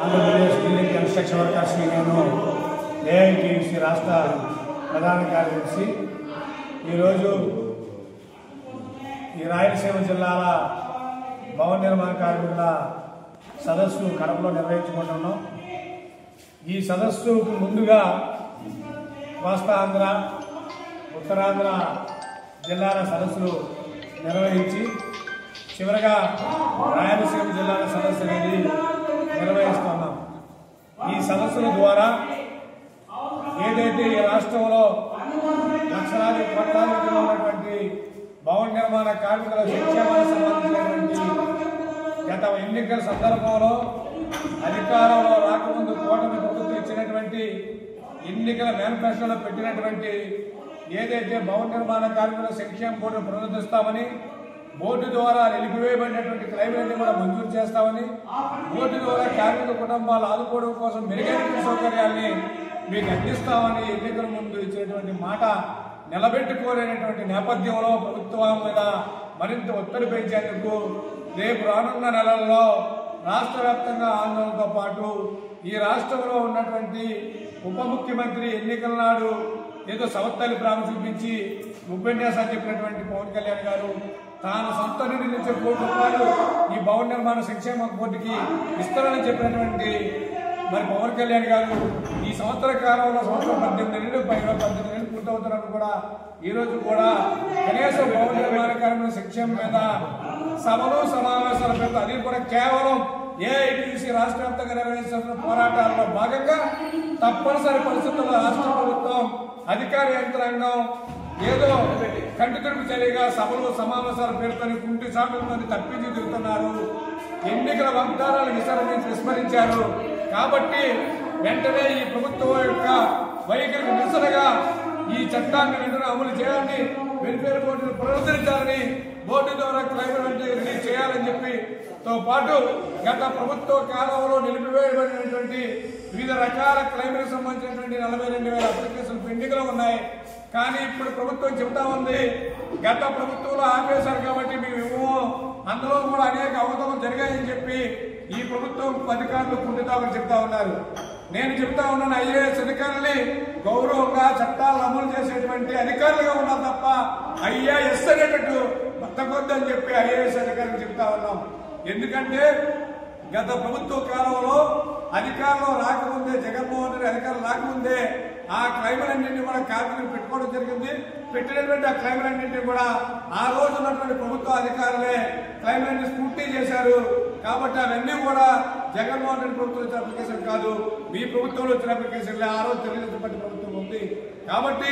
Andhra Pradesh building construction workers union AITUC రాష్ట్ర ప్రధాన కార్యదర్శి ఈరోజు ఈ రాయలసీమ జిల్లాల భవన నిర్మాణ కార్మికుల సదస్సు కడపలో నిర్వహించుకుంటున్నాం. ఈ సదస్సుకు ముందుగా కోస్తాంధ్ర, ఉత్తరాంధ్ర జిల్లాల సదస్సులు నిర్వహించి చివరగా రాయలసీమ జిల్లాల సదస్సు అనేది నిర్వహిస్తున్నాం. ఈ సదస్సుల ద్వారా ఏదైతే ఈ రాష్ట్రంలో లక్షలాది కోట్లాది ఉన్నటువంటి భవన నిర్మాణ కార్మికుల సంక్షేమానికి సంబంధించినటువంటి గత ఎన్నికల సందర్భంలో అధికారంలో రాకముందు కూటమి ప్రభుత్వం ఇచ్చినటువంటి ఎన్నికల మేనిఫెస్టోలో పెట్టినటువంటి ఏదైతే భవన నిర్మాణ కార్మికుల సంక్షేమ బోర్డును పునరుద్ధరిస్తామని, బోర్డు ద్వారా నిలిపివేయబడినటువంటి క్లైమ్లన్నీ కూడా మంజూరు చేస్తామని, బోర్డు ద్వారా కార్మిక కుటుంబాలు ఆదుకోవడం కోసం మెరుగైన సౌకర్యాన్ని మీకు అందిస్తామని ఎన్నికల ముందు ఇచ్చినటువంటి మాట నిలబెట్టుకోలేనటువంటి నేపథ్యంలో ప్రభుత్వం మీద మరింత ఒత్తిడి పెంచేందుకు రేపు రానున్న నెలల్లో రాష్ట్ర వ్యాప్తంగా ఆందోళనతో పాటు ఈ రాష్ట్రంలో ఉన్నటువంటి ఉప ముఖ్యమంత్రి ఎన్నికల నాడు ఏదో సవత్తల్లి ప్రేమ చూపించి ఉపన్యాసాలు చెప్పినటువంటి పవన్ కళ్యాణ్ గారు తాను సొంత నిధి నుంచి ₹1 కోట్ల ఈ భవన నిర్మాణ సంక్షేమ బోర్డుకి ఇస్తారని చెప్పినటువంటి పవన్ కళ్యాణ్ గారు ఈ సంవత్సర కాలంలో 18 నెలలు 18 నెలలు పూర్తవుతున్నట్టు కూడా ఈ రోజు కూడా కనీసం భవన నిర్మాణ కార్మికుల సంక్షేమం మీద సభలు సమావేశాల పేరుతో అది కూడా కేవలం ఏఐటీయూసీ రాష్ట్ర వ్యాప్తంగా నిర్వహిస్తున్న పోరాటాల్లో భాగంగా తప్పనిసరి పరిస్థితుల్లో రాష్ట్ర ప్రభుత్వం అధికార యంత్రాంగం ఏదో కంటి తుడుపు చర్యగా సభలు సమావేశాల పేరుతో కుంటి సాగులతో తప్పించి తిరుగుతున్నారు. ఎన్నికల వాగ్దానాలు విస్మరించారు. కాబట్టి వెంటనే ఈ ప్రభుత్వం యొక్క వైఖరికి నిరసనగా ఈ చట్టాన్ని వెంటనే అమలు చేయాలని, వెల్ఫేర్ బోర్డును పునరుద్ధరించాలని, బోర్డు ద్వారా క్లైమేట్ అంటే రిలీజ్ చేయాలని చెప్పితో పాటు గత ప్రభుత్వ కాలంలో నిలిపివేయబడినటువంటి వివిధ రకాల క్లైమేట్ సంబంధించినటువంటి 42,000 అప్లికేషన్లు పెండింగ్ లో ఉన్నాయి. కానీ ఇప్పుడు ప్రభుత్వం చెబుతా ఉంది గత ప్రభుత్వంలో ఆపేశారు కాబట్టి మేము ఇవ్వము, అందులో కూడా అనేక అవకతవకలు జరిగాయని చెప్పి ఈ ప్రభుత్వం అధికారులు కుంటితామని చెప్తా ఉన్నారు. నేను చెప్తా ఉన్నాను, ఐఏఎస్ అధికారుల్ని గౌరవంగా చట్టాలను అమలు చేసేటువంటి అధికారులుగా ఉన్నారు తప్ప ఐఏఎస్ అనేటట్టు బతకొద్దని చెప్పి ఐఏఎస్ అధికారులు చెప్తా ఉన్నాం. ఎందుకంటే గత ప్రభుత్వ కాలంలో అధికారంలో రాకముందే, జగన్మోహన్ రెడ్డి అధికారులు రాకముందే ఆ క్లైమ్లన్నింటినీ కూడా కార్మికులు పెట్టుకోవడం జరిగింది. పెట్టినటువంటి ఆ క్లైమ్లన్నింటినీ కూడా ఆ రోజు ఉన్నటువంటి ప్రభుత్వ అధికారులే క్లైమ్లన్నీ స్కూటీ చేశారు. కాబట్టి అవన్నీ కూడా జగన్మోహన్ రెడ్డి ప్రభుత్వం వచ్చిన అప్లికేషన్ కాదు, మీ ప్రభుత్వంలో వచ్చిన అప్లికేషన్లే. ఆ రోజు తెలుగుదేశం పార్టీ ప్రభుత్వం ఉంది. కాబట్టి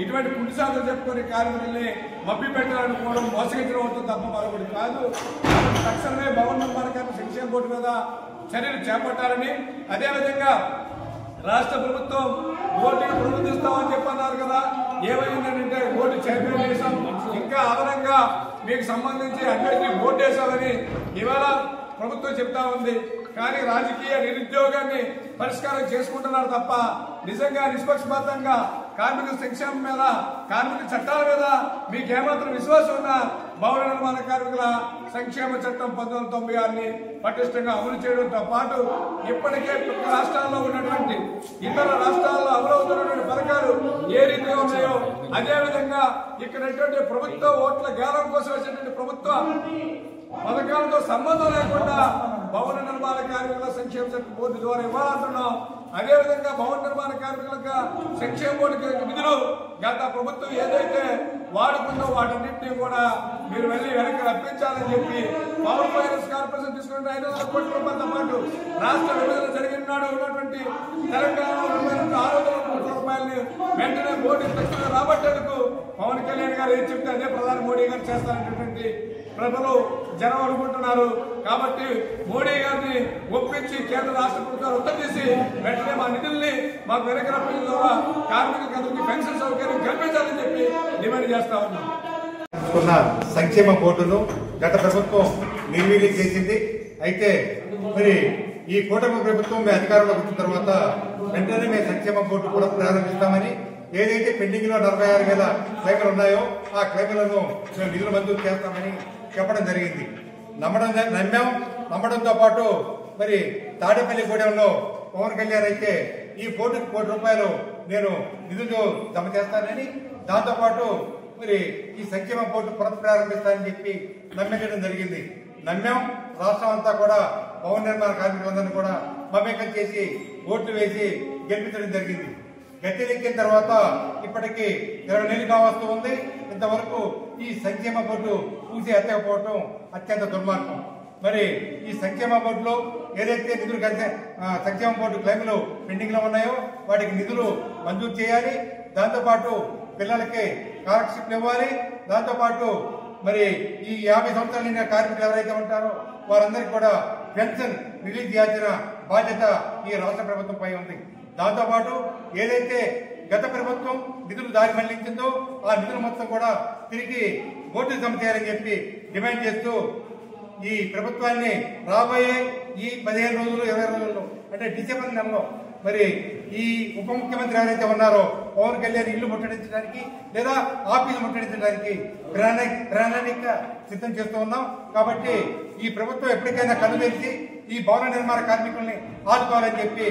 ఇటువంటి కుంటిసాగులు చెప్పుకొని కార్మికుల్ని మభ్య పెట్టాలనుకోవడం మోసగించడం అవుతుంది తప్ప మరొకటి కాదు. తక్షణమే భవన నిర్మాణ కార్మిక సంక్షేమ బోర్డు మీద చర్యలు చేపట్టాలని, అదేవిధంగా రాష్ట్ర ప్రభుత్వం బోర్డుని పునరుద్ధరిస్తామని చెప్పన్నారు కదా, ఏమైందంటే బోర్డు చైర్మన్ వేసాం, ఇంకా అదనంగా మీకు సంబంధించి అందరికీ బోర్డు వేసామని ఇవాళ ప్రభుత్వం చెప్తా ఉంది. కానీ రాజకీయ నిరుద్యోగాన్ని పరిష్కారం చేసుకుంటున్నారు తప్ప నిజంగా నిష్పక్షపాతంగా కార్మిక సంక్షేమం మీద, కార్మిక చట్టాల మీద మీకేమాత్రం విశ్వాసం ఉన్నా భవన నిర్మాణ కార్మికుల సంక్షేమ చట్టం 1996ని పటిష్టంగా అమలు చేయడంతో పాటు ఇప్పటికే రాష్ట్రాల్లో ఉన్నటువంటి ఇతర రాష్ట్రాల్లో అమలవుతున్నటువంటి పథకాలు ఏ రీతిగా ఉన్నాయో అదేవిధంగా ఇక్కడ ప్రభుత్వ ఓట్ల గేలం కోసం వచ్చేటువంటి ప్రభుత్వ పథకాలతో సంబంధం లేకుండా భవన నిర్మాణ కార్మికుల సంక్షేమ చట్టం బోర్డు ద్వారా ఇవ్వాలంటున్నాం. అదేవిధంగా భవన నిర్మాణ కార్మికులకు సంక్షేమ బోర్డు నిధులు గత ప్రభుత్వం ఏదైతే వాడుకుందో వాటన్నింటినీ కూడా మీరు వెళ్ళి వెనక్కి రప్పించాలని చెప్పి పవర్ ఫైనాన్స్ కార్పొరేషన్ తీసుకున్న 500 కోట్ల రూపాయలతో పాటు రాష్ట్ర విభజన జరిగిన నాడు ఉన్నటువంటి తెలంగాణలో 600 కోట్ల రూపాయలని వెంటనే బోర్డు తక్షణంగా రాబట్టేందుకు పవన్ కళ్యాణ్ గారు ఏం చెప్తే అదే ప్రధాని మోడీ గారు చేస్తారనేటువంటి ప్రజలు జనం అనుకుంటున్నారు. కాబట్టి మోడీ గారిని ఒప్పించి కేంద్ర రాష్ట్ర ప్రభుత్వాలు ఒత్తిడి చేసి వెంటనే మా నిధుల్ని మాకు వెనక్కి రప్పించడం ద్వారా కార్మికులకు అందరికీ పెన్షన్ సౌకర్యం కల్పించాలని చెప్పి డిమాండ్ చేస్తా ఉన్నాం. సంక్షేమ బోర్డును గత ప్రభుత్వం నిర్వీర్యం చేసింది. అయితే మరి ఈ కూటమి ప్రభుత్వం మీ అధికారంలోకి వచ్చిన తర్వాత వెంటనే మేము సంక్షేమ బోర్డు కూడా ప్రారంభిస్తామని, ఏదైతే పెండింగ్ లో 46,000 క్లైమ్లు ఉన్నాయో ఆ క్లైమ్లను మేము నిధులు మంజూరు చేస్తామని చెప్పడం జరిగింది. నమ్మడంతో పాటు మరి తాడేపల్లిగూడెంలో పవన్ కళ్యాణ్ అయితే ఈ కోటికి ₹1 నేను నిధులు జమ చేస్తానని, దాంతోపాటు మరి ఈ సంక్షేమ బోర్డు పునఃప్రారంభిస్తానని చెప్పి నమ్మించడం జరిగింది. నమ్మాం. రాష్ట్రం అంతా కూడా భవన నిర్మాణ కార్మికులందరినీ కూడా మమేకం చేసి ఓట్లు వేసి గెలిపించడం జరిగింది. గద్దెనెక్కిన తర్వాత ఇప్పటికీ 20 నెలలు కావస్తూ ఉంది. ఇంతవరకు ఈ సంక్షేమ బోర్డు పూసి ఎత్తకపోవటం అత్యంత దుర్మార్గం. మరి ఈ సంక్షేమ బోర్డులో ఏదైతే నిధులు సంక్షేమ బోర్డు క్లెయిమ్లు పెండింగ్ లో ఉన్నాయో వాటికి నిధులు మంజూరు చేయాలి. దాంతోపాటు పిల్లలకి స్కాలర్షిప్లు ఇవ్వాలి. దాంతోపాటు మరి ఈ 50 సంవత్సరాలు నిండిన కార్మికులు ఎవరైతే ఉంటారో వారందరికీ కూడా పెన్షన్ రిలీజ్ చేయాల్సిన బాధ్యత ఈ రాష్ట్ర ప్రభుత్వంపై ఉంది. దాంతోపాటు ఏదైతే గత ప్రభుత్వం నిధులు దారి మళ్లించిందో ఆ నిధులు మొత్తం కూడా తిరిగి బోర్డు జమ చేయాలని చెప్పి డిమాండ్ చేస్తూ ఈ ప్రభుత్వాన్ని రాబోయే ఈ 15 రోజులు 20 రోజుల్లో అంటే డిసెంబర్ నెలలో మరి ఈ ఉప ముఖ్యమంత్రి ఎవరైతే ఉన్నారో పవన్ కళ్యాణ్ ఇల్లు ముట్టడించడానికి లేదా ఆఫీసు ముట్టడించడానికి ప్రణాళిక సిద్ధం చేస్తూ ఉన్నాం. కాబట్టి ఈ ప్రభుత్వం ఎప్పటికైనా కళ్ళు తెరిచి ఈ భవన నిర్మాణ కార్మికుల్ని ఆదుకోవాలని చెప్పి